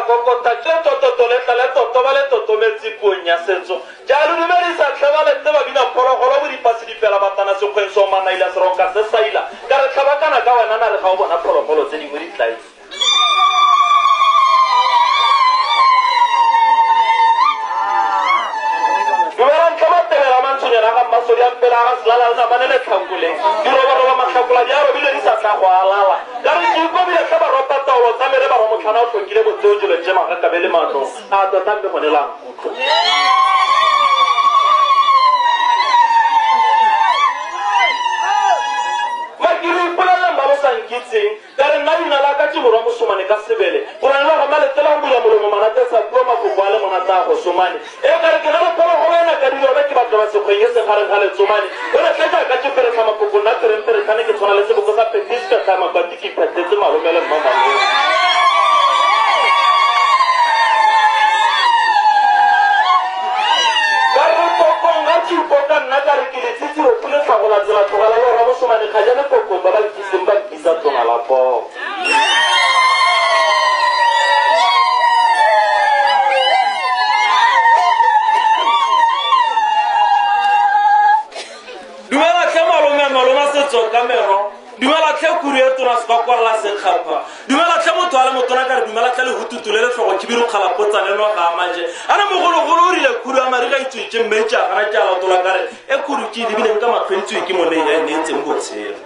kokota toto le toto vale toto metsi punya setso jalu numeri sa tlhabale tseba bina phologolo bo di pasi di pela batana se kwenso mana ila seronka se saila ka re tlhabakana ka wena na re ga o bona phologolo tse di mo di tlai masori a pela ga slala na banele tlhangule di roba matlhakula di a robile di sa tla go alala ka re ke go bile ka ba rota taolo tsa mere ba go motlhana o tlhokile botseo le jema ga ka bele matlo a tota mbe go nelang kutlo magiri pula ba bo sankitseng ka re nna dina la ka tiboro mo somane ka sebele go rena ga male tela mo ya molomo mana tsa pro ma go kwale mona tsa go somane e ka re ke ga go go wena ka dilo ba ke batla ba se go yese gare ga le somane go re tla ka tshepere sa mapoko na tere kana ke tsona le se go sa petiste ka ma ba tiki petetse malomele mama Poka na ka re ke le tsitsi o pule tla go la tsela tlogala le ra bo somane ga jane poko ba ba kitse ba kitsa tsona la po dumela tlhe maloma setso ka mero dumela tlhe kuru e tona se kwa la se khapa dumela tlhe motho a le motona ka re dumela tlhe le hututule le tlogo kibiru khala potsa le no ga manje ana mogolo rile kuru a mari ga itswitse mmetša gana tša la tola ka re e kuru ke di bile ka makhwentswe ke mone ya ne ntse mo tshela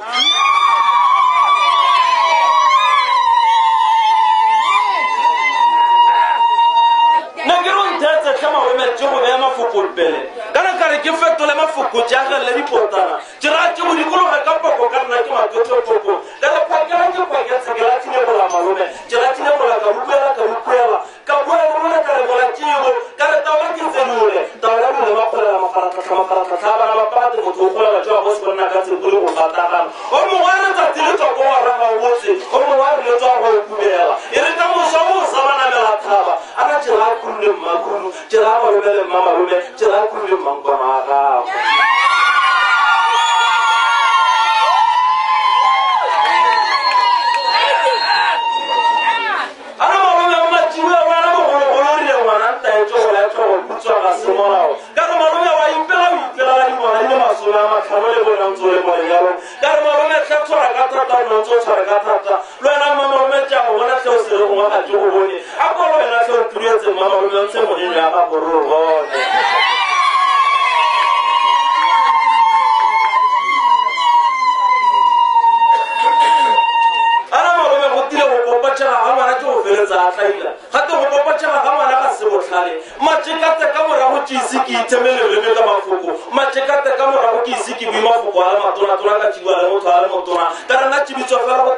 Tete kama we met jogo be mafoko pele kana kare ke fetole mafoko ja ga le dipotana tira ke mo dikolo ga ka poko ka nna ke matotso poko la ka pakela ke kwa ke tsela tine bola malome tira tine bola ka buela ka buela ka re bola tigo ka re tawa ke tsenule tawa le makgola makarata ba ba pate mo tsogola ba twa go se bona ka tselo go fata ga o mo wara tsa tile tso go wara ga o se o mo wara le tso go buela e re ka mo so mo sa bana le la thaba ana tira ku le makuru tira ba le mama le tira ku le mangwana ga Machekate kamora ho kisiki bima foko ala matona tona ka tshibala mo tsala mo tona kana na tshibitswa fela go